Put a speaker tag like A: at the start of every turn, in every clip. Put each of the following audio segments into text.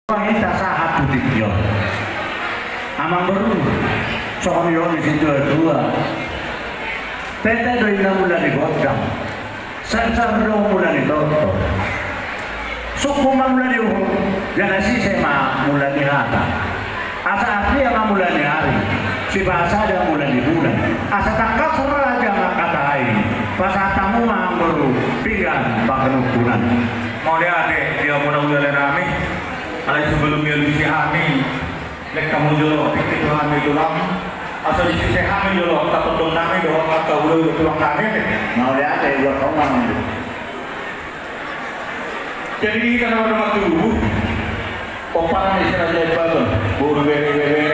A: Kita saat budiknya amang baru soalnya di situ dua PT doina mulai digodam sensor dong mulai ditutup suku mulai diukur dan si sema mulai dihata asa api yang mulai dihari si bahasa ada mulai dibulan asa takak seraja nggak kata ini pas tamu amang baru pinggan bahkan ukuran
B: mau dia dia mulai rame. Kalau sebelumnya di Sihami, lek kamu jolo, itu kami tulang, asal di Sihami jolo, tak pedong nami doang atau udah tulang kami deh.
A: Mau lihat ada buat orang.
B: Jadi ini kan orang waktu dulu, oparan istilah jadi bagus, buru bere,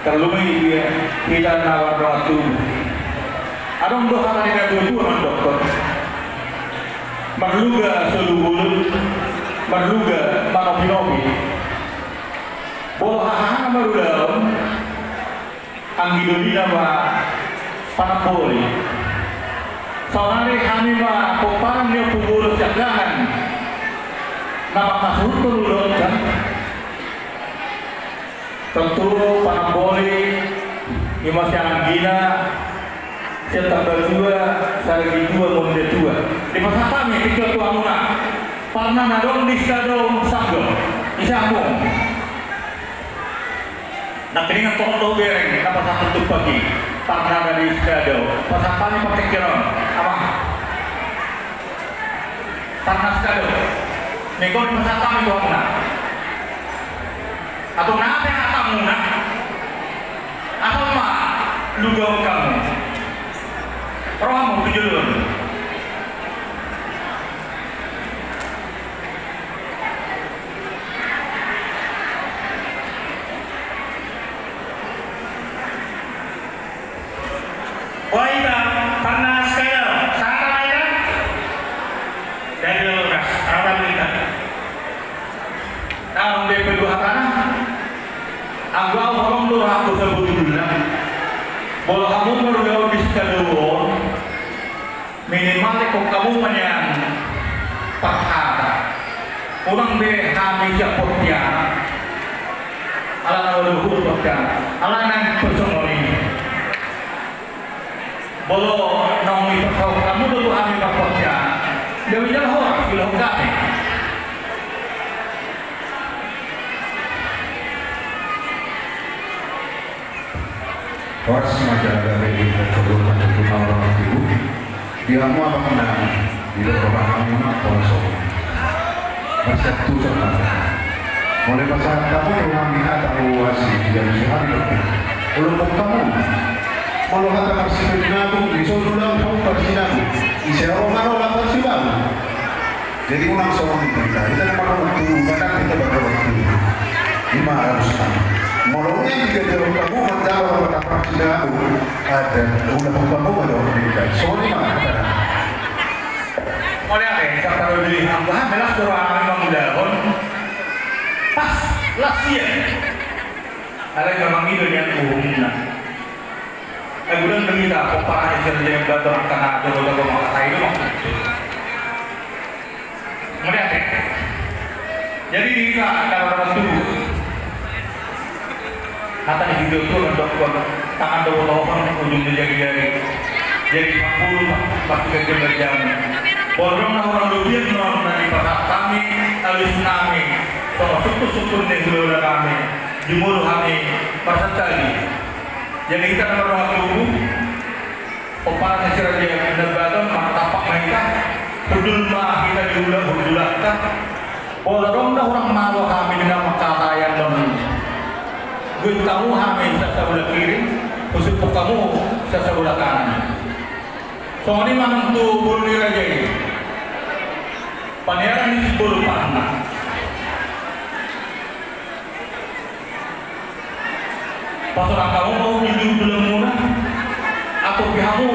B: terlumi dia kita nawar waktu. Ada untuk hal yang itu orang dokter, marluga seluruh marluga manopi-nopi bolo hahana marudam ang gidolina ma panapoli soalnya kami ma kumparan niya pugulot siyagangan na makasuhut tululot kan tentu panapoli ima siyang gina siya tanggal 2 sa lagi 2 munde 2 di masa kami tiga tuang muna Parna nadong di stadion Sanggol, isambung. Nah, keningan tolong bereng, apa satu tuh pagi. Parna dari stadion, pas apa nih pakai kiron, apa? Parna stadion, nego di masa kami buat mana? Atau napa yang kamu nak? Atau mah luga kamu? Rohamu tujuan.
C: Waita karena sekali sana aja dari lukas apa kita
B: Nah, untuk kedua karena anggap orang tuh aku sebut dulu boleh kamu baru bisa dulu minimal kok kamu menyang perhata orang be kami siap portiara ala lalu portiara ala nang personal ini bolo naomi pakau kamu dulu kami pakosnya dewi jauh kilo kami
D: Pas majalah dari keturunan orang ibu dia mau apa menang di orang kami konsol pasal tu sama oleh pasal kamu yang melihat awasi yang sehari belum kamu kalau kata persinaku disuruh kamu persinaku isi orang orang persinaku jadi ulang seorang kita dapat waktu kadang kita berwaktu 500 tahun mulanya juga jauh kamu menjawab pada persinaku ada ulang kamu ada orang kita soalnya mana
B: oleh apa kata dulu ambahan belas orang memang mudahon pas lasia ada yang memang itu yang umumnya bulan berita komparasi kerja yang datang karena ada beberapa masa itu maksudnya melihat jadi jika kalau waktu kata di video itu untuk tangan dua ujung jari jadi 40 pasti kerja berjam borong orang dunia menolak dari pasar kami alus kami soal suku-suku negara kami jumur kami pasar tadi jadi kita nomor waktu opal hasil dia benar-benar tapak mereka hudul mah kita diulang-ulangkan bolong dah orang malu kami dengan kata yang gue tahu kami sebelah kiri khusus kamu sebelah kanan soalnya mana tuh bulu raja ini pangeran ini bulu panah pas orang kamu mau hidup belum muna atau kamu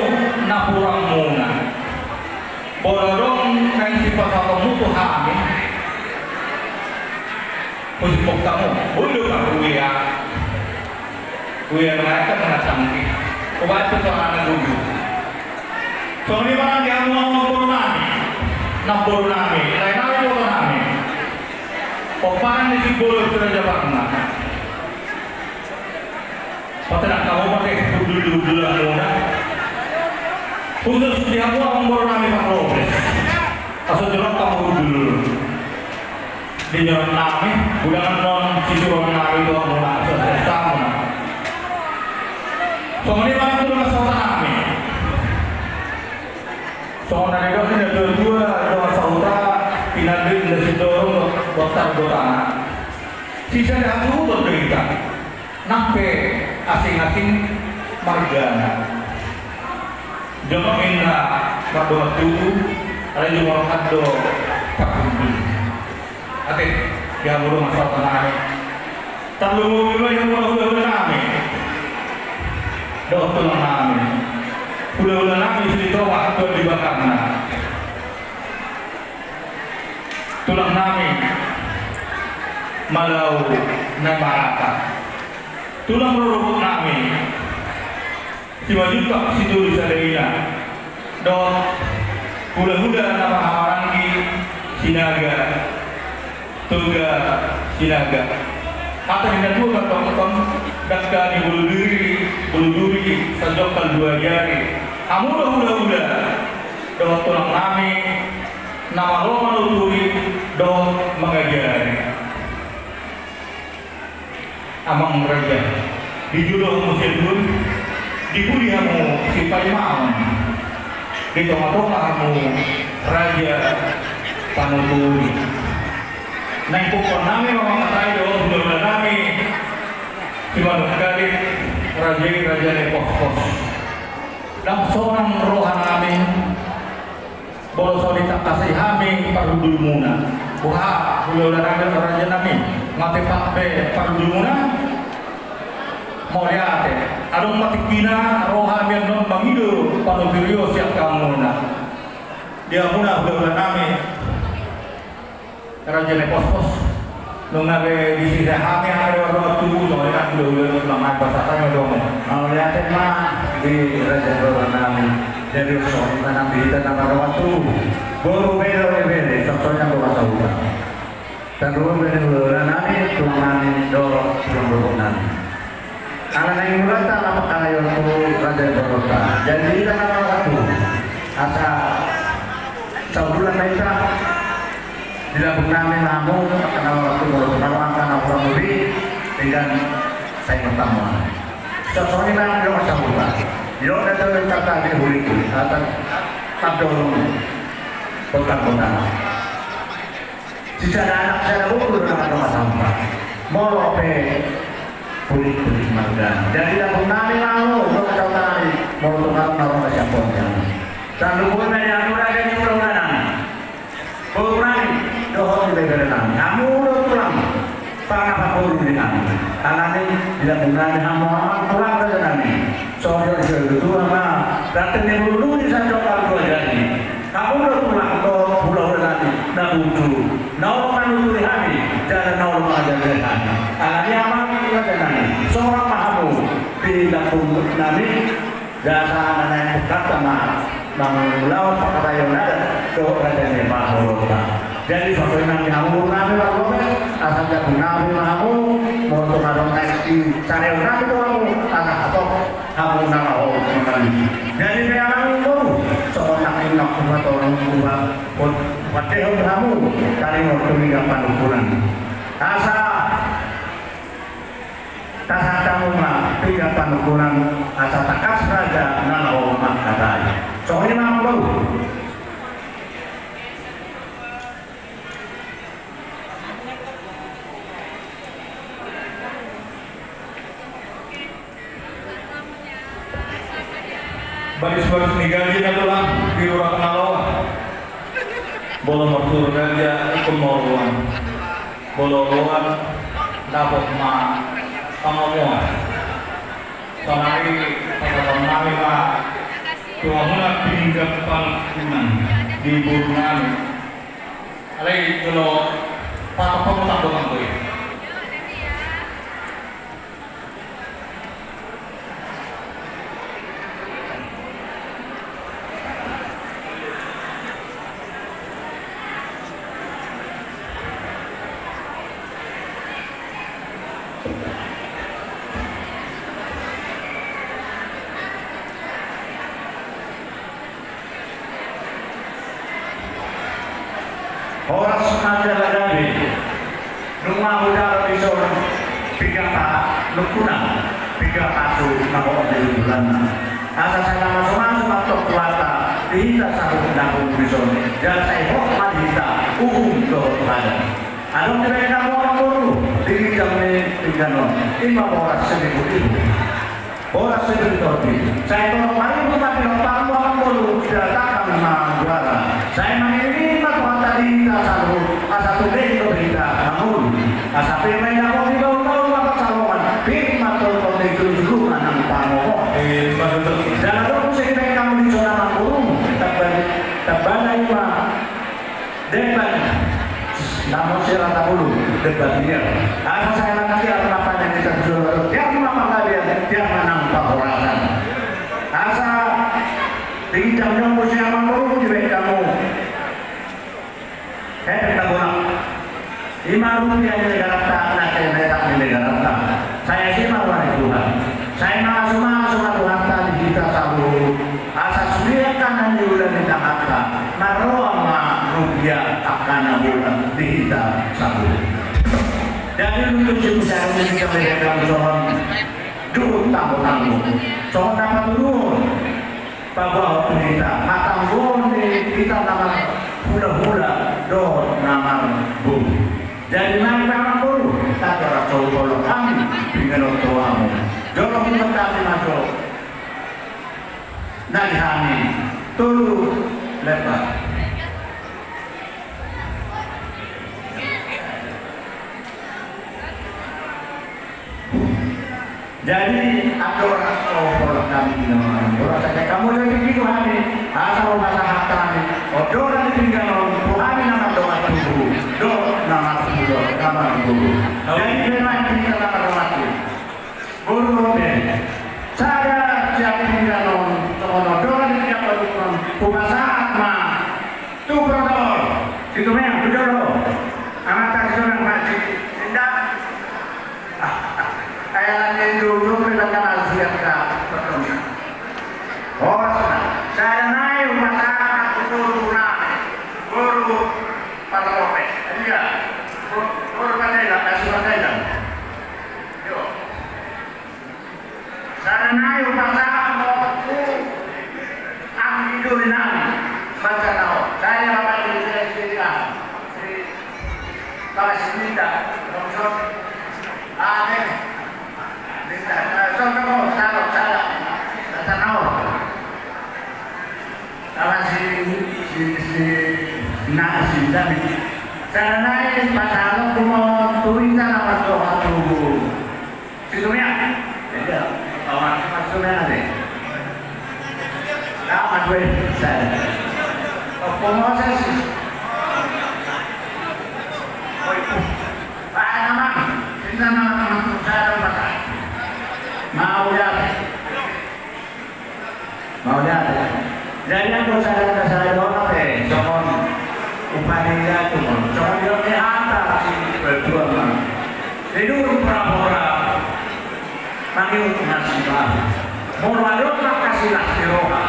B: nak kurang muna bolong nanti pas kamu tuh hamil untuk kamu boleh kamu ya mereka kena canggih obat itu soalnya dulu soalnya mana dia mau nambur nami lain apa itu nami Papan di Sibolo sudah Jakarta. Patah kamu pakai dulu lah. Khusus di aku baru nami Pak Lopez. Asal jelas kamu dulu. Di jalan nami, bukan non sisuran nami itu aku nak sama. Soalnya mana tu masalah nami. Soalnya itu ada dua saudara. Pinadil dari situ dokter dota. Sisa aku berbeda. Nampe asing-asing margana. Jangan indah berdoa tubuh. Ada juga kado pakundi. Ate dia belum masuk tanah. Terlalu banyak yang ulah nami. Doa tulang nami. Ulah nami cerita waktu dibakarna. Tulang nami malau namarata. Tulang ruruk nami si wajuta si tuli sadaina. Dot hula-hula nama hawarangi sinaga tuga sinaga. Mata hendak dua kantong dakka di bulu duri sajokal dua jari. Amula hula-hula dot tulang nami nama Roma Luturi do mengajari amang raja di judul musim pun di kuliahmu si Paimam di tengah-tengahmu raja Panuturi nengkukon nami memakai do sudah nami si Manuk Galit raja Nepos dan seorang rohan nami bolo solita kasih hami parudul muna buha bulu raja nami mati pakpe parudul muna mau lihat adong mati kina roha yang non bangido panuturio siap kamu dia muna bulu nami raja Nepos nungabe di sisi hami ada orang tubuh soalnya bulu lama pasatnya dong mau lihat mah di raja nami jadi soal tanam di tanah waktu baru beda contohnya bawa sahuran dan dulu beda nani tulang dorong nanti anak yang mulai tak lama kayu raja berkota jadi tanah waktu asa sahuran mereka tidak pernah mengamu karena waktu baru karena orang lebih dengan saya pertama contohnya nanti dorong sahuran yo ada kata di huriku atau tabdol kota-kota. Jika ada anak saya ukur dengan rumah sampah, mau lope kulit marga. Jadi aku nani mau kau nani mau tukar naruh siapapun. Dan lupa yang murah yang murah nani, murah dohor di negara nani. Kamu udah pulang, apa pun di nani. Nani tidak murah kamu pulang saja nani. Soalnya itu apa? Datangnya dulu di sana kalau jadi. Kamu udah pulang ke pulau nanti, nak butuh, nak orang butuh hari, jangan nak orang aja jangan. Alanya apa kita jangan. Seorang mahamu di kampung nanti, jasa anak bukan sama mengulau pakar yang ada, doa dan mahamu. Jadi sampai nanti kamu nanti kalau asal jadi nabi mahamu, mau untuk orang nanti cari orang itu kamu anak atau kamu nama orang kembali. Jadi memang itu seorang inak atau orang tua padahal kamu cari waktu hingga panukuran. Asa kamu mah hingga panukuran asa takas raja nama orang katanya. Soalnya memang baru. Baris-baris nigaji natulang di urang kenalawa bolo marsur ganja ikut moluan bolo luan dapat ma pangamuan sonari pangamuan ma tuamuna pinggap palkunan di burungan alai kalau patok tak doang boy.
A: Rumah udara bisa tiga lukunan, tiga kasus nama di bulan. Asa saya masuk atau kuasa dihita satu nabung bisa. Dan saya hormat dihita ke badan. Adon mereka orang baru di jamnya tiga non. 500.000. Orang seperti saya tolong mari kita bilang orang baru tidak datang nama juara. Saya mengirim Tuhan tadi satu satu berita berita namun asap mereka mau dibawa apa salongan firman Tuhan itu dulu nang panomo. Jangan terus saya kamu di zona manggung terbalik debat. Namun saya rata dulu debat dia. Ada saya nanti apa yang kita jual. Dia apa kalian? Dia menang pahorasan. Asa di jam-jam musim manggung di kamu. Kita guna. 5 rupiah di negara tak nanti mereka di negara tak. Saya sih mau Tuhan. Saya masuk Tuhan tadi kita selalu. Asa sediakan di bulan di Jakarta. Maroama rupiah akan bulan tidak satu. Jadi untuk bicara kita mereka soal dulu tamu soal dapat dulu bahwa kita matang kita nama hula do nama bu. Jadi nama bu tak ada soal kami dengan tuamu. Jangan kita kami masuk. Nanti kami tulu lepas. Jadi ada orang kalau kami bilang orang saja kamu lebih begitu hari asal masalah kami orang ditinggal Tuhan nama doa tubuh nama tubuh nama tubuh jadi memang kita nama doa tubuh guru saya siap tinggal orang yang berhubungan pumasaat mah tuh brodor itu memang betul amat terjun masih tidak ayat dulu mereka nasihat ke oh saya naik masalah guru parlope iya guru kadang kasih kadang yo saya naik masalah mau aku hidup nami baca tahu saya bapak di cerita kalau cerita langsung aneh nasi tadi karena ini masalah cuma tulisan apa doa tubuh situnya ya awak maksudnya ada apa gue saya proses Pak nama kita nama saya apa mau ya jadi aku saya doa jangan upaya itu jangan dia antar si berdua hidup pura-pura panggil nasibah mau lalu kasih roha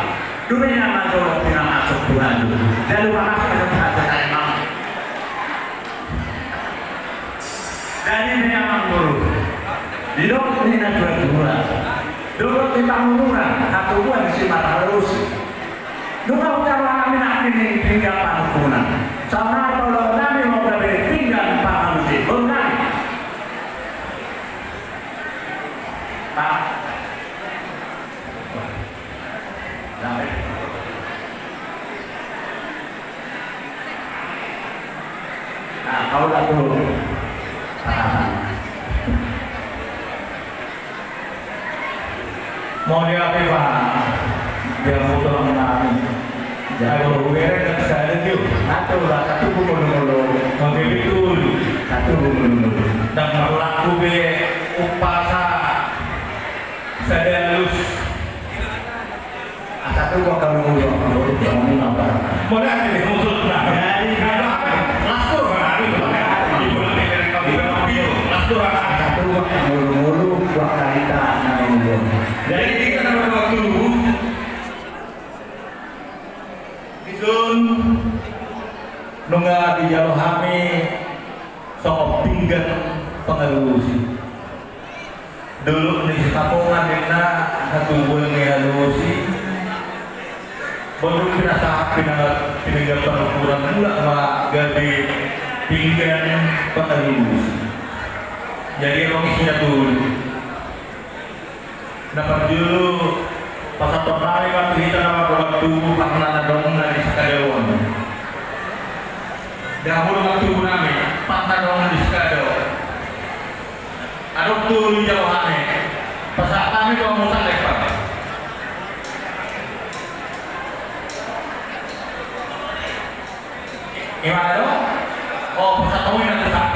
A: dunia major tidak masuk Tuhan dan lupa masuk ke saya mau jadi memang guru hidup ini dua dulu kita murah satu buah di sini harus dulu cara kami nak ini tinggal pangkunan sama kalau kami mau berbeda tinggal pangkunan bukan Pak nah kau dah dulu
B: mau diapa Pak? Dia motor menang. Jadi bergerak ke sana tu.
A: satu bulu
B: Mobil itu
A: satu bulu
B: dan berlaku be upasa sedalus.
A: satu gua kalau kamu apa?
B: Boleh ada motor nak. Jadi kalau lasur hari tu ibu nanti kau lasur
A: satu gua mulu gua kaita
B: jadi kita dapat waktu Izun nunggu di jalur kami soal pinggan pengelusi. Dulu di kampungan dina hatuan ngelusi. Baru kita saat pindah pengukuran pula sama gade pinggan pengelusi. Jadi romisnya dulu. Dapat dulu pasal tertarik waktu kita nama waktu pernah dong di Sekadawon. Dahulu waktu nami patah dong di Sekadawon. Aduk dulu jauhannya. Pasal kami kau mau saleh pak. Gimana dong? Oh pasal kamu yang besar.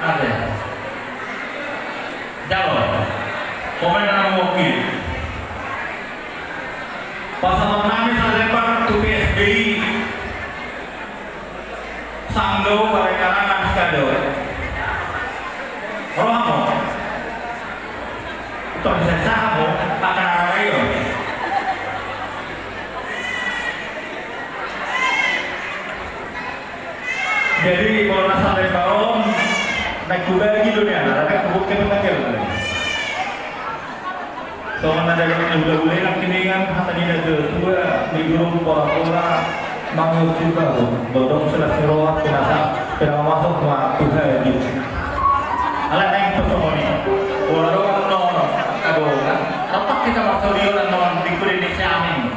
B: Ada. Jauh. Komen nama wakil. Pasal kami salepan tu PSBI Sanggo pada kalangan Sekadawon. Kalau kamu, itu bisa kamu akan apa itu? Jadi kalau nak sampai tahun naik kuda lagi dunia, ada kebukit lagi. Soalnya ada yang udah boleh nak kiningan hata di negara tua di gurung pola-pola mangut juga, bodong selesai roh kena masuk mah Tuhan gitu. Alat naik pesona ni, orang non kado kan, rapat kita masuk di orang non di klinik siamin,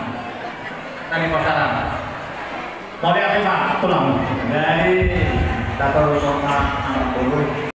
B: tadi pasaran. Mau lihat apa? Tulang.
A: Jadi, tak tahu sama anak